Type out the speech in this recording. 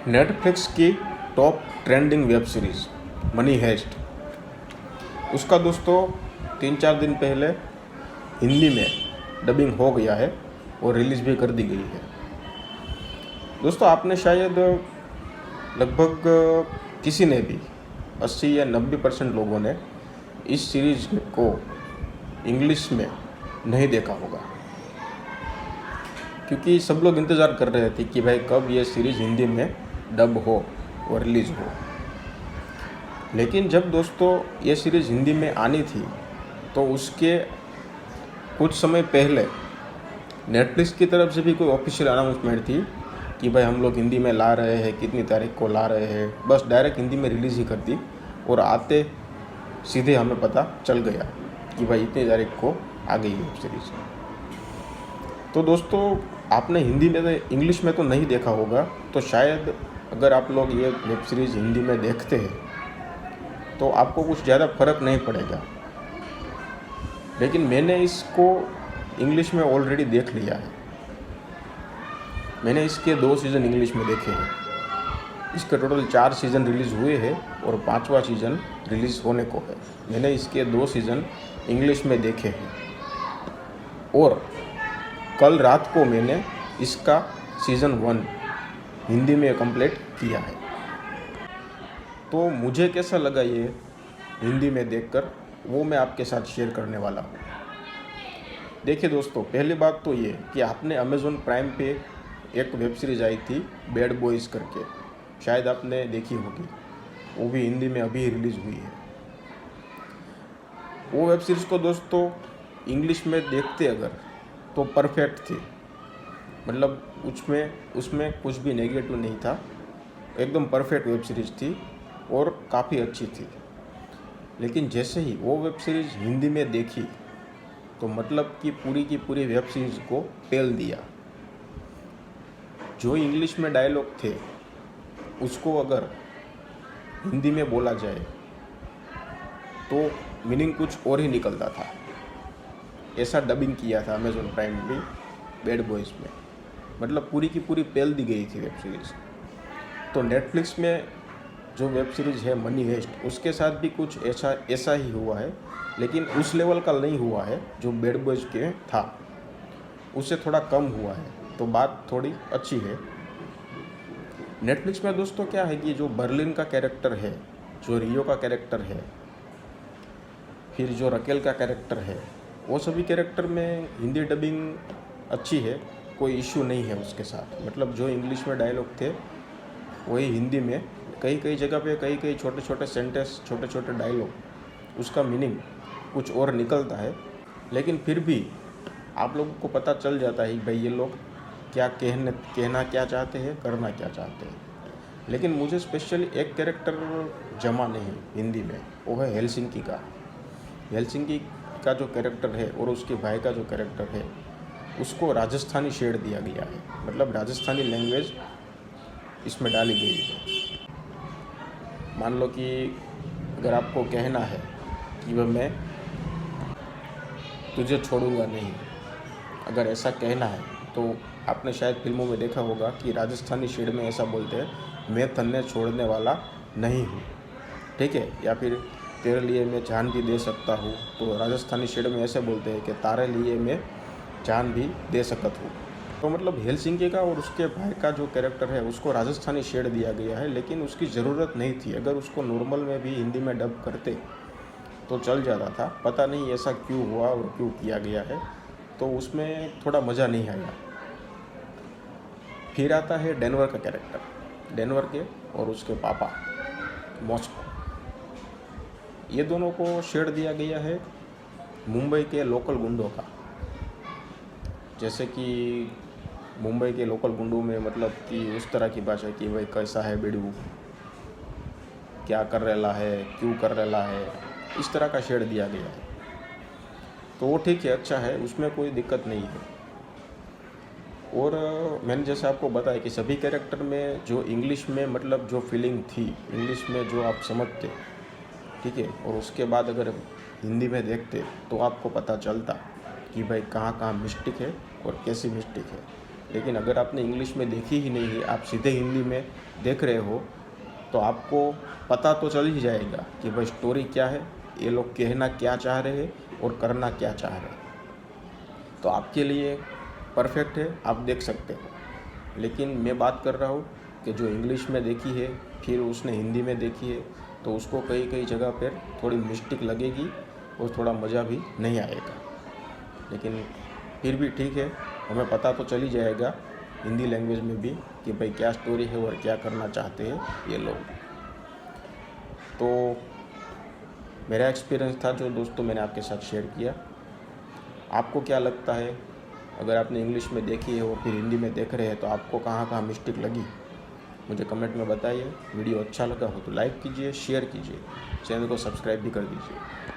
Netflix की top trending web series money heist, उसका दोस्तों 3-4 दिन पहले हिंदी में डबिंग हो गया है और रिलीज़ भी कर दी गई है। दोस्तों आपने शायद लगभग किसी ने भी 80 या 90% लोगों ने इस सीरीज़ को इंग्लिश में नहीं देखा होगा, क्योंकि सब लोग इंतज़ार कर रहे थे कि भाई कब ये सीरीज़ हिंदी में डब हो और रिलीज़ हो। लेकिन जब दोस्तों ये सीरीज़ हिंदी में आनी थी तो उसके कुछ समय पहले नेटफ्लिक्स की तरफ से भी कोई ऑफिशियल अनाउंसमेंट थी कि भाई हम लोग हिंदी में ला रहे हैं, कितनी तारीख को ला रहे हैं। बस डायरेक्ट हिंदी में रिलीज़ ही कर दी और आते सीधे हमें पता चल गया कि भाई इतनी तारीख को आ गई वेब सीरीज़। तो दोस्तों आपने हिंदी में तो इंग्लिश में तो नहीं देखा होगा, तो शायद अगर आप लोग ये वेब सीरीज़ हिंदी में देखते हैं तो आपको कुछ ज़्यादा फ़र्क नहीं पड़ेगा। लेकिन मैंने इसको इंग्लिश में ऑलरेडी देख लिया है। मैंने इसके 2 सीज़न इंग्लिश में देखे हैं। इसके टोटल 4 सीज़न रिलीज़ हुए हैं और 5वां सीज़न रिलीज़ होने को है। मैंने इसके 2 सीज़न इंग्लिश में देखे हैं और कल रात को मैंने इसका सीज़न 1 हिंदी में कंप्लीट किया है। तो मुझे कैसा लगा ये हिंदी में देखकर, वो मैं आपके साथ शेयर करने वाला हूँ। देखिए दोस्तों, पहली बात तो ये कि आपने अमेज़ॉन प्राइम पे एक वेब सीरीज़ आई थी बैड बॉयज़ करके, शायद आपने देखी होगी। वो भी हिंदी में अभी रिलीज़ हुई है। वो वेब सीरीज़ को दोस्तों इंग्लिश में देखते अगर तो परफेक्ट थी, मतलब उसमें कुछ भी नेगेटिव नहीं था। एकदम परफेक्ट वेब सीरीज़ थी और काफ़ी अच्छी थी। लेकिन जैसे ही वो वेब सीरीज़ हिंदी में देखी तो मतलब कि पूरी की पूरी वेब सीरीज़ को पेल दिया। जो इंग्लिश में डायलॉग थे उसको अगर हिंदी में बोला जाए तो मीनिंग कुछ और ही निकलता था। ऐसा डबिंग किया था अमेज़ॉन प्राइम में बैड बॉयज़ में, मतलब पूरी की पूरी पेल दी गई थी वेब सीरीज़। तो नेटफ्लिक्स में जो वेब सीरीज़ है मनी हेस्ट, उसके साथ भी कुछ ऐसा ही हुआ है, लेकिन उस लेवल का नहीं हुआ है जो बैड बॉयज़ के था, उससे थोड़ा कम हुआ है। तो बात थोड़ी अच्छी है। नेटफ्लिक्स में दोस्तों क्या है कि जो बर्लिन का कैरेक्टर है, जो रियो का कैरेक्टर है, फिर जो रकेल का कैरेक्टर है, वो सभी कैरेक्टर में हिंदी डबिंग अच्छी है, कोई इश्यू नहीं है उसके साथ। मतलब जो इंग्लिश में डायलॉग थे वही हिंदी में कई जगह पे कई छोटे छोटे सेंटेंस, छोटे छोटे डायलॉग, उसका मीनिंग कुछ और निकलता है। लेकिन फिर भी आप लोगों को पता चल जाता है भाई ये लोग क्या कहना क्या चाहते हैं, करना क्या चाहते हैं। लेकिन मुझे स्पेशली एक कैरेक्टर जमा नहीं हिंदी में, वो है हेलसिंकी का। हेलसिंकी का जो कैरेक्टर है और उसके भाई का जो कैरेक्टर है, उसको राजस्थानी शेड दिया गया है, मतलब राजस्थानी लैंग्वेज इसमें डाली गई है। मान लो कि अगर आपको कहना है कि वह मैं तुझे छोड़ूंगा नहीं, अगर ऐसा कहना है तो आपने शायद फिल्मों में देखा होगा कि राजस्थानी शेड में ऐसा बोलते हैं, मैं तन्ने छोड़ने वाला नहीं हूँ, ठीक है। या फिर तेरे लिए मैं जान भी दे सकता हूँ, तो राजस्थानी शेड में ऐसे बोलते हैं कि तारे लिए मैं जान भी दे सकत हूँ। तो मतलब हेलसिंकी का और उसके भाई का जो कैरेक्टर है उसको राजस्थानी शेड दिया गया है, लेकिन उसकी ज़रूरत नहीं थी। अगर उसको नॉर्मल में भी हिंदी में डब करते तो चल जाता था। पता नहीं ऐसा क्यों हुआ और क्यों किया गया है, तो उसमें थोड़ा मज़ा नहीं आया। फिर आता है डेनवर का कैरेक्टर, डेनवर के और उसके पापा मॉस्को, ये दोनों को शेड दिया गया है मुंबई के लोकल गुंडों का। जैसे कि मुंबई के लोकल गुंडों में मतलब कि उस तरह की भाषा कि भाई कैसा है बेडू, क्या कर रहा है, क्यों कर रहा है, इस तरह का शेड दिया गया है। तो वो ठीक है, अच्छा है, उसमें कोई दिक्कत नहीं है। और मैंने जैसे आपको बताया कि सभी कैरेक्टर में जो इंग्लिश में मतलब जो फीलिंग थी इंग्लिश में जो आप समझते, ठीक है, और उसके बाद अगर हिंदी में देखते तो आपको पता चलता कि भाई कहाँ कहाँ मिस्टेक है और कैसी मिस्टेक है। लेकिन अगर आपने इंग्लिश में देखी ही नहीं है, आप सीधे हिंदी में देख रहे हो, तो आपको पता तो चल ही जाएगा कि भाई स्टोरी क्या है, ये लोग कहना क्या चाह रहे हैं और करना क्या चाह रहे हैं। तो आपके लिए परफेक्ट है, आप देख सकते हो। लेकिन मैं बात कर रहा हूँ कि जो इंग्लिश में देखी है फिर उसने हिंदी में देखी है, तो उसको कई कई जगह पर थोड़ी मिस्टेक लगेगी और थोड़ा मज़ा भी नहीं आएगा। लेकिन फिर भी ठीक है, हमें पता तो चल ही जाएगा हिंदी लैंग्वेज में भी कि भाई क्या स्टोरी है और क्या करना चाहते हैं ये लोग। तो मेरा एक्सपीरियंस था जो दोस्तों मैंने आपके साथ शेयर किया। आपको क्या लगता है, अगर आपने इंग्लिश में देखी है और फिर हिंदी में देख रहे हैं तो आपको कहाँ कहाँ मिस्टेक लगी, मुझे कमेंट में बताइए। वीडियो अच्छा लगा हो तो लाइक कीजिए, शेयर कीजिए, चैनल को सब्सक्राइब भी कर दीजिए।